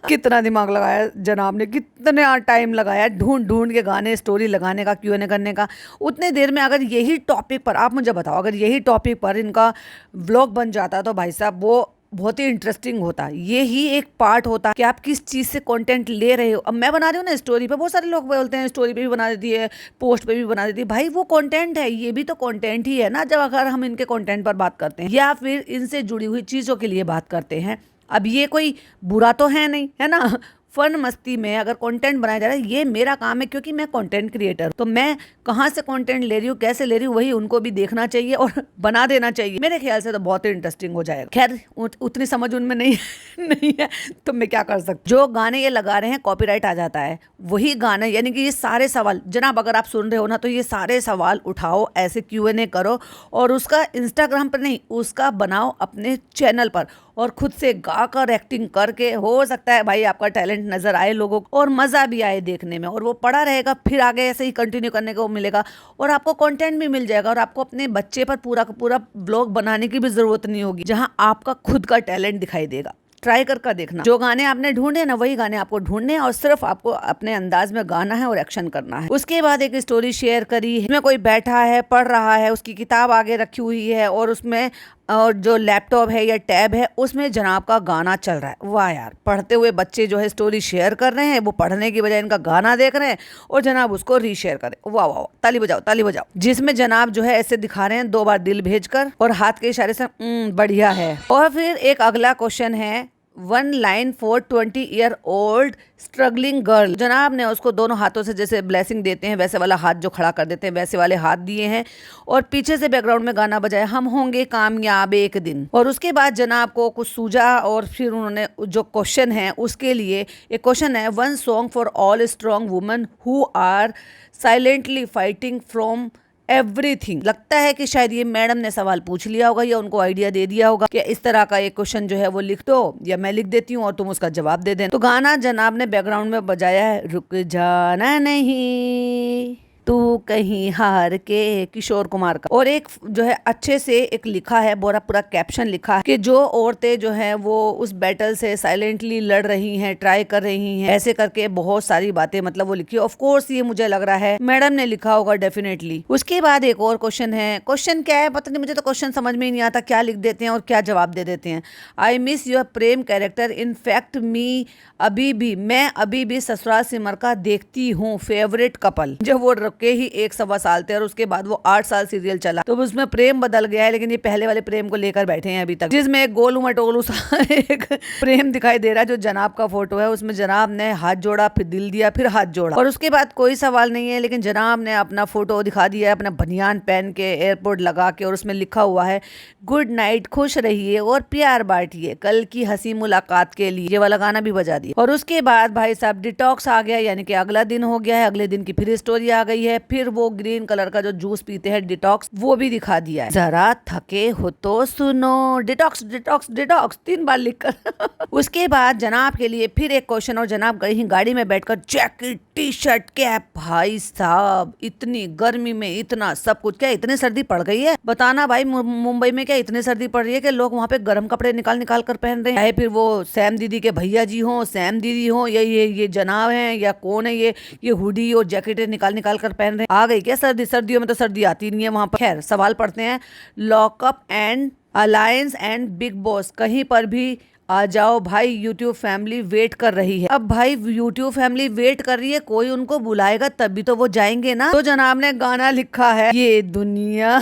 कितना दिमाग लगाया जनाब ने, कितना टाइम लगाया ढूंढ ढूंढ के गाने, स्टोरी लगाने का, Q&A करने का। उतने देर में अगर यही टॉपिक पर, आप मुझे बताओ, अगर यही टॉपिक पर इनका व्लॉग बन जाता तो भाई साहब वो बहुत ही इंटरेस्टिंग होता। ये ही एक पार्ट होता कि आप किस चीज से कंटेंट ले रहे हो। अब मैं बना रही हूँ ना स्टोरी पे, बहुत सारे लोग बोलते हैं स्टोरी पे भी बना देती है, पोस्ट पे भी बना देती है। भाई वो कंटेंट है, ये भी तो कंटेंट ही है ना, जब अगर हम इनके कंटेंट पर बात करते हैं या फिर इनसे जुड़ी हुई चीजों के लिए बात करते हैं। अब ये कोई बुरा तो है नहीं, है ना। फन मस्ती में अगर कंटेंट बनाया जा रहा है, ये मेरा काम है, क्योंकि मैं कंटेंट क्रिएटर, तो मैं कहाँ से कंटेंट ले रही हूँ, कैसे ले रही हूँ, वही उनको भी देखना चाहिए और बना देना चाहिए। मेरे ख्याल से तो बहुत ही इंटरेस्टिंग हो जाएगा। खैर उतनी समझ उनमें नहीं है, तो मैं क्या कर सकती। जो गाने ये लगा रहे हैं कॉपीराइट आ जाता है, वही गाने, यानी कि ये सारे सवाल जनाब अगर आप सुन रहे हो ना, तो ये सारे सवाल उठाओ, ऐसे Q&A करो और उसका इंस्टाग्राम पर नहीं, उसका बनाओ अपने चैनल पर, और खुद से गाकर एक्टिंग करके, हो सकता है भाई आपका टैलेंट नजर आए लोगों को और मजा भी आए देखने में, और वो पड़ा रहेगा, फिर आगे ऐसे ही कंटिन्यू करने को मिलेगा और आपको कंटेंट भी मिल जाएगा, और आपको अपने बच्चे पर पूरा का पूरा ब्लॉग बनाने की भी जरूरत नहीं होगी, जहां आपका खुद का टैलेंट दिखाई देगा। ट्राई कर देखना, जो गाने आपने ढूंढे ना, वही गाने आपको ढूंढने हैं और सिर्फ आपको अपने अंदाज में गाना है और एक्शन करना है। उसके बाद एक स्टोरी शेयर करी है, इसमें कोई बैठा है, पढ़ रहा है, उसकी किताब आगे रखी हुई है और उसमें और जो लैपटॉप है या टैब है उसमें जनाब का गाना चल रहा है। वाह यार, पढ़ते हुए बच्चे जो है स्टोरी शेयर कर रहे हैं, वो पढ़ने की बजाय इनका गाना देख रहे हैं और जनाब उसको रीशेयर करें। वाह वाह, ताली बजाओ ताली बजाओ। जिसमें जनाब जो है ऐसे दिखा रहे हैं 2 बार दिल भेजकर और हाथ के इशारे से बढ़िया है। और फिर एक अगला क्वेश्चन है, 1 line for 20 year old struggling girl. जनाब ने उसको दोनों हाथों से जैसे ब्लेसिंग देते हैं वैसे वाला हाथ जो खड़ा कर देते हैं वैसे वाले हाथ दिए हैं और पीछे से बैकग्राउंड में गाना बजाया, हम होंगे कामयाब एक दिन। और उसके बाद जनाब को कुछ सूझा और फिर उन्होंने जो क्वेश्चन है उसके लिए एक क्वेश्चन है, 1 song for all strong women who are silently fighting from everything. लगता है कि शायद ये मैडम ने सवाल पूछ लिया होगा या उनको आइडिया दे दिया होगा कि इस तरह का एक क्वेश्चन जो है वो लिख दो या मैं लिख देती हूँ और तुम उसका जवाब दे दें। तो गाना जनाब ने बैकग्राउंड में बजाया है, रुक जाना नहीं तू कहीं हार के, किशोर कुमार का। और एक जो है अच्छे से एक लिखा है, पूरा कैप्शन लिखा है कि जो औरतें जो हैं वो उस बैटल से साइलेंटली लड़ रही हैं, ट्राई कर रही हैं, ऐसे करके बहुत सारी बातें मतलब वो लिखी। ऑफ कोर्स ये मुझे लग रहा है मैडम ने लिखा होगा डेफिनेटली। उसके बाद एक और क्वेश्चन है, क्वेश्चन क्या है पता नहीं, मुझे तो क्वेश्चन समझ में ही नहीं आता, क्या लिख देते हैं और क्या जवाब दे देते हैं। I miss your Prem character, in fact मैं अभी भी ससुराल सिमर का देखती हूँ, फेवरेट कपल। जब वो के ही 1 सवा साल थे और उसके बाद वो 8 साल सीरियल चला। तो उसमें प्रेम बदल गया है, लेकिन ये पहले वाले प्रेम को लेकर बैठे हैं अभी तक, जिसमें एक गोलू मटोलू सा एक प्रेम दिखाई दे रहा है जो जनाब का फोटो है। उसमें जनाब ने हाथ जोड़ा, फिर दिल दिया, फिर हाथ जोड़ा और उसके बाद कोई सवाल नहीं है, लेकिन जनाब ने अपना फोटो दिखा दिया है अपना बनियान पहन के, एयरपोर्ट लगा के, और उसमें लिखा हुआ है गुड नाइट, खुश रहिए और प्यार बांटिए, कल की हंसी मुलाकात के लिए। ये वाला गाना भी बजा दिया। और उसके बाद भाई साहब डिटॉक्स आ गया, यानी कि अगला दिन हो गया है। अगले दिन की फिर स्टोरी आ गई है। फिर वो ग्रीन कलर का जो जूस पीते हैं डिटॉक्स, वो भी दिखा दिया है। जरा थके हो तो सुनो, डिटॉक्स डिटॉक्स डिटॉक्स 3 बार लिखकर। उसके बाद जनाब के लिए फिर एक क्वेश्चन, और जनाब कहीं गाड़ी में बैठकर जैकेट, टी शर्ट, कैप। भाई साहब इतनी गर्मी में इतना सब कुछ, क्या इतनी सर्दी पड़ गई है? बताना भाई, मुंबई में क्या इतनी सर्दी पड़ रही है कि लोग वहाँ पे गर्म कपड़े निकाल निकाल कर पहन रहे हैं? चाहे फिर वो सैम दीदी के भैया जी हो, सैम दीदी हो, या ये जनाब हैं, या कौन है ये हुडी और जैकेटें निकाल निकाल कर पहन रहे हैं। आ गई क्या सर्दी? सर्दियों में तो सर्दी आती नहीं है वहां पर। खैर सवाल पढ़ते हैं। Lockup and alliance and big boss, कहीं पर भी आ जाओ भाई, यूट्यूब फैमिली वेट कर रही है। अब भाई यूट्यूब फैमिली वेट कर रही है, कोई उनको बुलाएगा तभी तो वो जाएंगे ना। तो जनाब ने गाना लिखा है, ये दुनिया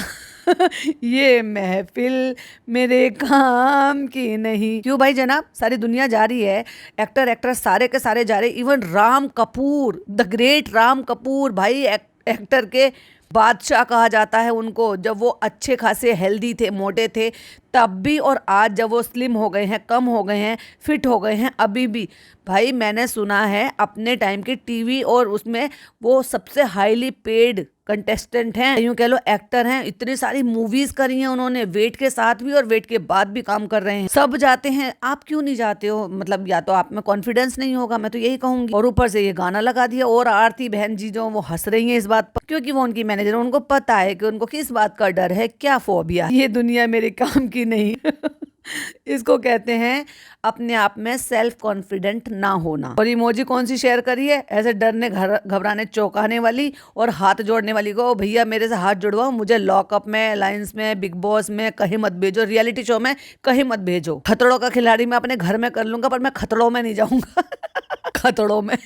ये महफिल मेरे काम की नहीं। क्यों भाई जनाब, सारी दुनिया जा रही है, एक्टर एक्ट्रेस सारे के सारे जा रहे। Even Ram Kapoor, the great Ram Kapoor, भाई एक्टर के बादशाह कहा जाता है उनको। जब वो अच्छे खासे हेल्दी थे, मोटे थे तब भी, और आज जब वो स्लिम हो गए हैं, कम हो गए हैं, फिट हो गए हैं, अभी भी भाई मैंने सुना है अपने टाइम के टीवी और उसमें वो सबसे हाईली पेड कंटेस्टेंट हैं, यूं कह लो एक्टर हैं। इतनी सारी मूवीज करी हैं उन्होंने, वेट के साथ भी और वेट के बाद भी काम कर रहे हैं। सब जाते हैं, आप क्यों नहीं जाते हो? मतलब या तो आप में कॉन्फिडेंस नहीं होगा, मैं तो यही कहूंगी। और ऊपर से ये गाना लगा दिया। और आरती बहन जी जो वो हंस रही हैं इस बात पर, क्योंकि वो उनकी मैनेजर, उनको पता है कि उनको किस बात का डर है, क्या फोबिया, ये दुनिया मेरे काम की नहीं। इसको कहते हैं अपने आप में सेल्फ कॉन्फिडेंट ना होना। और इमोजी कौन सी शेयर करी है? ऐसे डरने, घबराने, चौंकाने वाली और हाथ जोड़ने वाली को, भैया मेरे से हाथ जुड़वाओ, मुझे लॉकअप में, अलायंस में, बिग बॉस में कहीं मत भेजो, रियलिटी शो में कहीं मत भेजो। खतरों का खिलाड़ी मैं अपने घर में कर लूंगा, पर मैं खतरों में नहीं जाऊंगा। खतरों में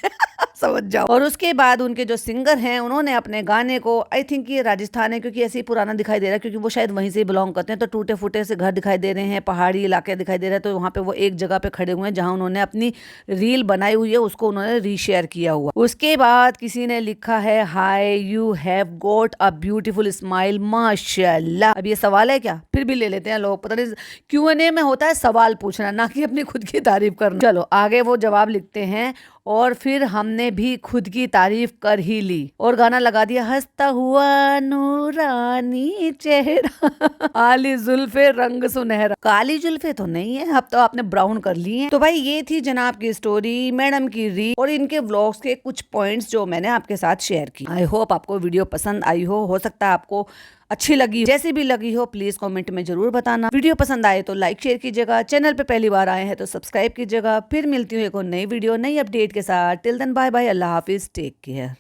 समझ जाओ। और उसके बाद उनके जो सिंगर हैं उन्होंने अपने गाने को, आई थिंक ये राजस्थान है क्योंकि ऐसे ही पुराना दिखाई दे रहा है, क्योंकि वो शायद वहीं से बिलोंग करते हैं, तो टूटे फूटे से घर दिखाई दे रहे हैं, पहाड़ी इलाके दिखाई दे रहे हैं। तो वहाँ पे वो एक जगह पे खड़े हुए हैं जहाँ उन्होंने अपनी रील बनाई हुई है, उसको उन्होंने रीशेयर किया हुआ। उसके बाद किसी ने लिखा है, hi you have got a beautiful smile माशाल्लाह। अब ये सवाल है क्या? फिर भी ले लेते हैं लोग, पता नहीं Q&A में होता है सवाल पूछना, ना कि अपनी खुद की तारीफ करना। चलो आगे वो जवाब लिखते हैं, और फिर हमने भी खुद की तारीफ कर ही ली। और गाना लगा दिया, हंसता हुआ नूरानी चेहरा, आली जुल्फे रंग सुनहरा। काली जुल्फे तो नहीं है, अब तो आपने ब्राउन कर ली हैं। तो भाई ये थी जनाब की स्टोरी, मैडम की रील और इनके व्लॉग्स के कुछ पॉइंट्स जो मैंने आपके साथ शेयर की। आई होप आपको वीडियो पसंद आई हो सकता है आपको अच्छी लगी, जैसी भी लगी हो प्लीज कमेंट में जरूर बताना। वीडियो पसंद आए तो लाइक शेयर कीजिएगा, चैनल पे पहली बार आए हैं तो सब्सक्राइब कीजिएगा। फिर मिलती हूँ एक और नई वीडियो, नई अपडेट के साथ। टिल देन बाय बाय, अल्लाह हाफिज, टेक केयर।